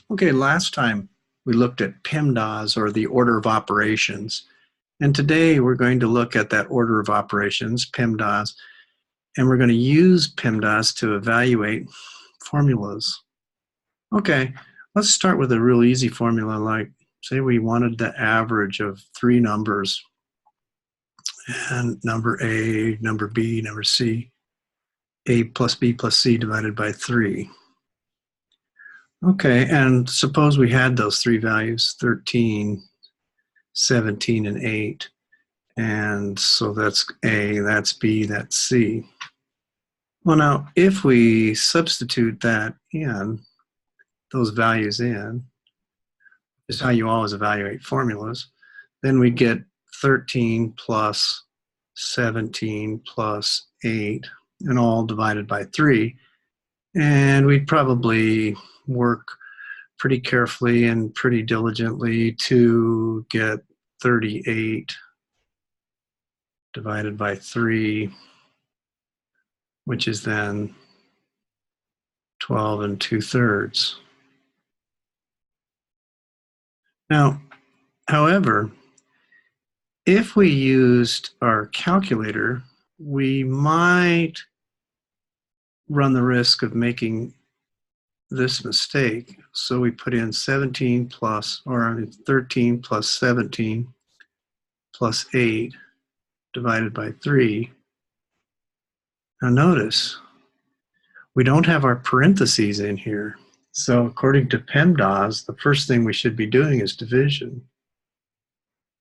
Okay, last time we looked at PEMDAS, or the order of operations. And today we're going to look at that order of operations, PEMDAS, and we're going to use PEMDAS to evaluate formulas. Okay, let's start with a real easy formula, like say we wanted the average of three numbers, and number A, number B, number C, A plus B plus C divided by 3. Okay, and suppose we had those three values, 13, 17, and 8. And so that's A, that's B, that's C. Well, now, if we substitute that in, those values in, is how you always evaluate formulas, then we get 13 plus 17 plus 8, and all divided by 3. And we'd probably work pretty carefully and pretty diligently to get 38 divided by 3, which is then 12 2/3. Now, however, if we used our calculator, we might run the risk of making this mistake. So we put in 17 plus, or 13 plus 17 plus 8 divided by 3. Now notice, we don't have our parentheses in here. So according to PEMDAS, the first thing we should be doing is division.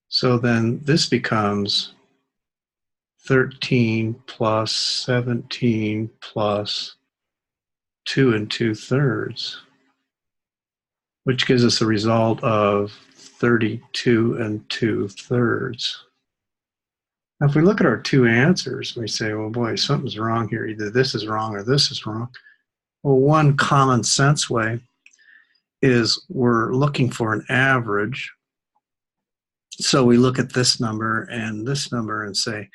So then this becomes 13 plus 17 plus 2 2/3, which gives us a result of 32 2/3. Now, if we look at our two answers, we say, well, boy, something's wrong here. Either this is wrong or this is wrong. Well, one common sense way is we're looking for an average. So we look at this number and say,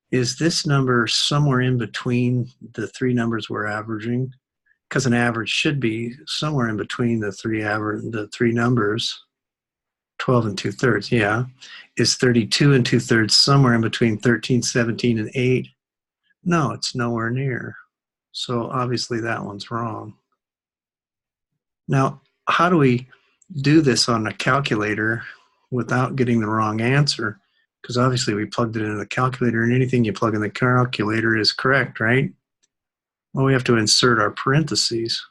is this number somewhere in between the three numbers we're averaging? Because an average should be somewhere in between the three numbers, 12 2/3, yeah. Is 32 2/3 somewhere in between 13, 17, and 8? No, it's nowhere near. So obviously that one's wrong. Now, how do we do this on a calculator without getting the wrong answer? Because obviously we plugged it into the calculator, and anything you plug in the calculator is correct, right? Well, we have to insert our parentheses.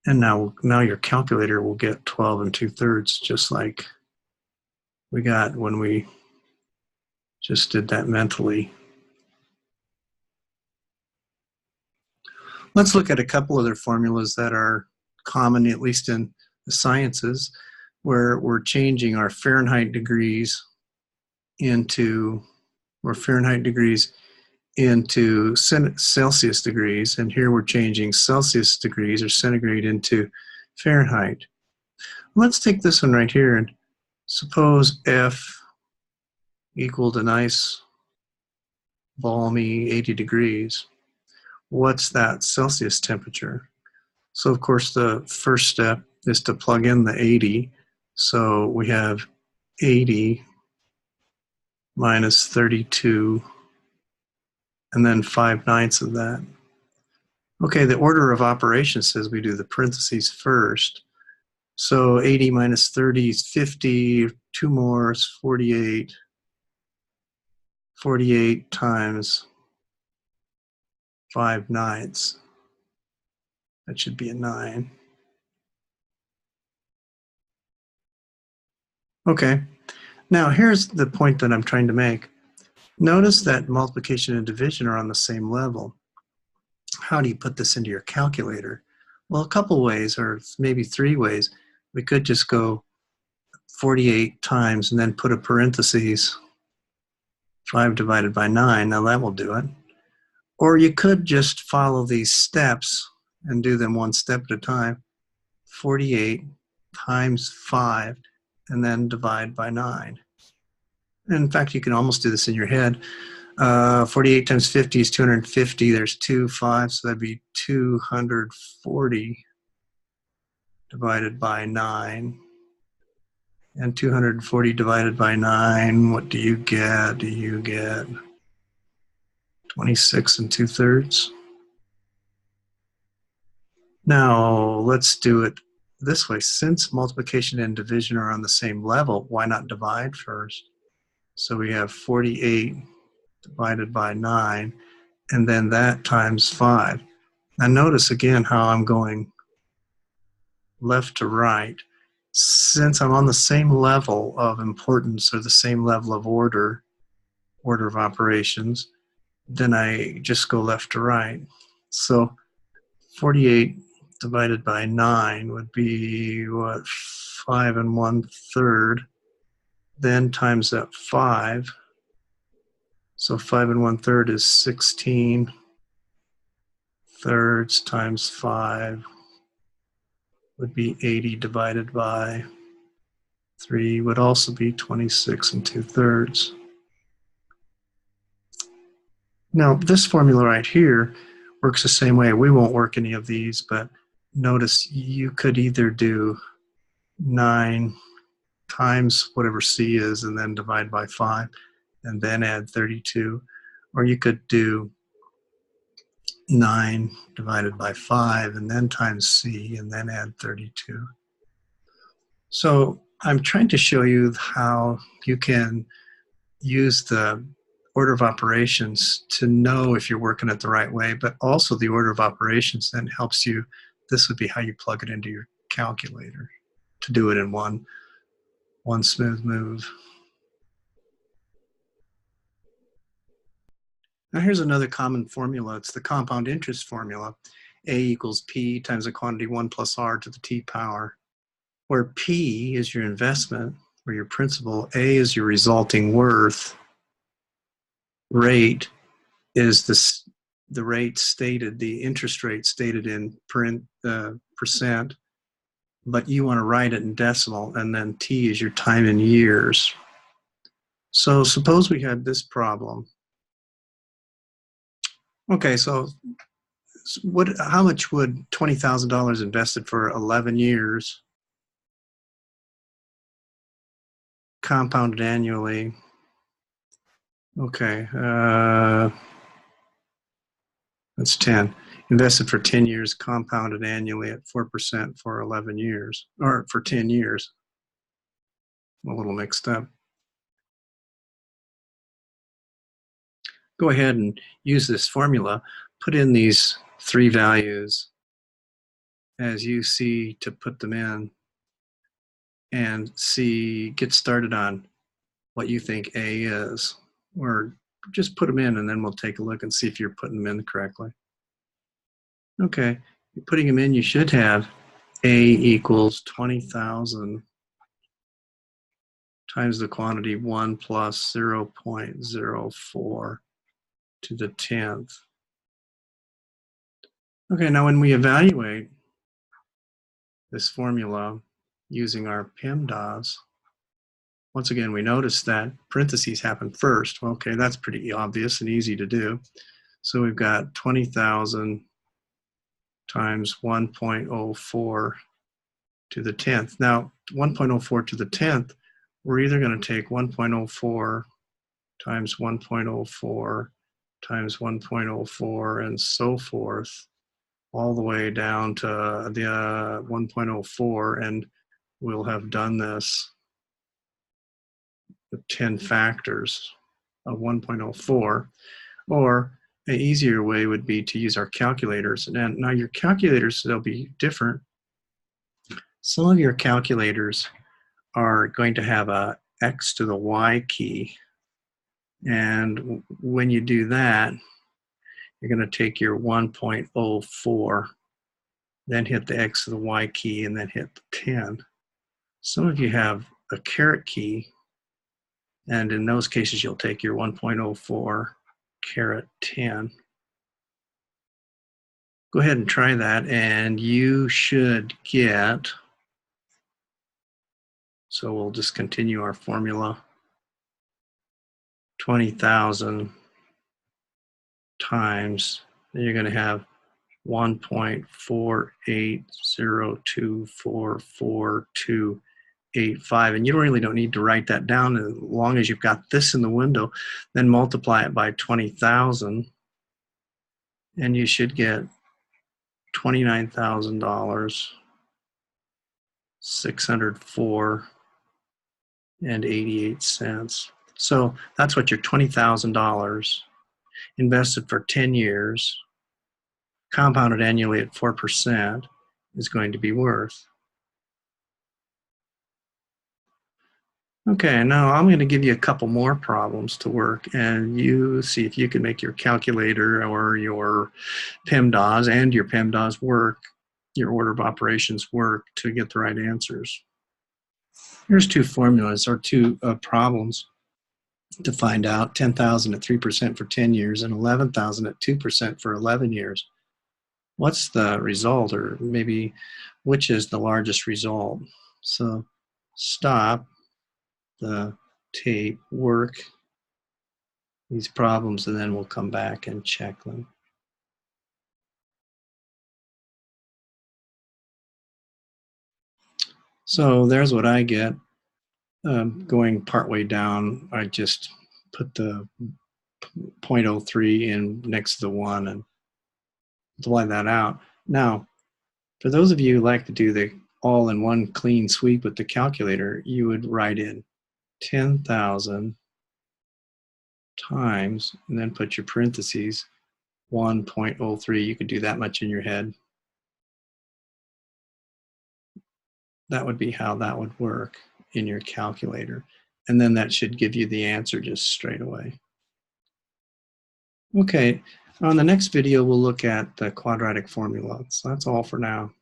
And now your calculator will get 12 2/3, just like we got when we just did that mentally. Let's look at a couple other formulas that are common, at least in the sciences, where we're changing our Fahrenheit degrees into Celsius degrees, and here we're changing Celsius degrees or centigrade into Fahrenheit. Let's take this one right here, and suppose F equaled a nice balmy 80 degrees. What's that Celsius temperature? So of course the first step is to plug in the 80. So we have 80 minus 32, and then 5/9 of that. Okay, the order of operations says we do the parentheses first. So 80 minus 30 is 50, 2 more is 48. 48 times 5/9. That should be a 9. Okay, now here's the point that I'm trying to make. Notice that multiplication and division are on the same level. How do you put this into your calculator? Well, a couple ways, or maybe 3 ways. We could just go 48 times and then put a parentheses, 5 divided by 9. Now that will do it. Or you could just follow these steps and do them one step at a time. 48 times 5, and then divide by 9. In fact, you can almost do this in your head. 48 times 50 is 250. There's 2 5, so that'd be 240 divided by 9. And 240 divided by 9, what do you get? Do you get 26 and 2/3? Now, let's do it this way. Since multiplication and division are on the same level, why not divide first? So we have 48 divided by 9, and then that times 5. Now notice again how I'm going left to right. Since I'm on the same level of importance or the same level of order of operations, then I just go left to right. So 48 divided by 9 would be, what, 5 1/3, then times that 5. So 5 1/3 is 16 thirds times 5 would be 80 divided by 3 would also be 26 and 2/3. Now this formula right here works the same way. We won't work any of these, but notice you could either do 9 times whatever C is and then divide by 5 and then add 32, or you could do 9 divided by 5 and then times C and then add 32. So I'm trying to show you how you can use the order of operations to know if you're working it the right way, but also the order of operations then helps you. This would be how you plug it into your calculator to do it in one smooth move. Now here's another common formula. It's the compound interest formula. A equals P times the quantity 1 plus R to the T power, where P is your investment or your principal, A is your resulting worth, rate is the rate stated, the interest rate stated in percent, but you want to write it in decimal, and then T is your time in years. So suppose we had this problem. Okay, so how much would $20,000 invested for 11 years, compounded annually? Okay, that's 10. Invested for 10 years, compounded annually at 4% for 11 years, or for 10 years. I'm a little mixed up. Go ahead and use this formula. Put in these 3 values as you see to put them in, and get started on what you think A is, or just put them in and then we'll take a look and see if you're putting them in correctly. Okay, you're putting them in, you should have A equals 20,000 times the quantity 1 plus 0.04 to the 10th. Okay, now when we evaluate this formula using our PEMDAS, once again, we notice that parentheses happen first. Well, okay, that's pretty obvious and easy to do. So we've got 20,000 times 1.04 to the 10th. Now, 1.04 to the 10th, we're either going to take 1.04 times 1.04 times 1.04 and so forth, all the way down to the 1.04, and we'll have done this with 10 factors of 1.04. Or an easier way would be to use our calculators. And now your calculators, they'll be different. Some of your calculators are going to have a x to the y key. And when you do that, you're going to take your 1.04, then hit the x to the y key, and then hit the 10. Some of you have a caret key, and in those cases, you'll take your 1.04 caret 10. Go ahead and try that, and you should get, so we'll just continue our formula, 20,000 times, then you're going to have 1.4802448285, and you really don't need to write that down as long as you've got this in the window. Then multiply it by 20,000, and you should get $29,000, 604 and 88 cents. So that's what your $20,000 invested for 10 years, compounded annually at 4%, is going to be worth. Okay, now I'm going to give you a couple more problems to work, and you see if you can make your calculator or your PEMDAS and your PEMDAS work, your order of operations work, to get the right answers. Here's two formulas, or two problems to find out: 10,000 at 3% for 10 years and 11,000 at 2% for 11 years. What's the result, or maybe which is the largest result? So stop the tape, work these problems, and then we'll come back and check them. So there's what I get. Going partway down, I just put the 0.03 in next to the 1 and multiply that out. Now, for those of you who like to do the all-in-one clean sweep with the calculator, you would write in 10,000 times, and then put your parentheses, 1.03. You could do that much in your head. That would be how that would work in your calculator. And then that should give you the answer just straight away. Okay, on the next video, we'll look at the quadratic formula. So that's all for now.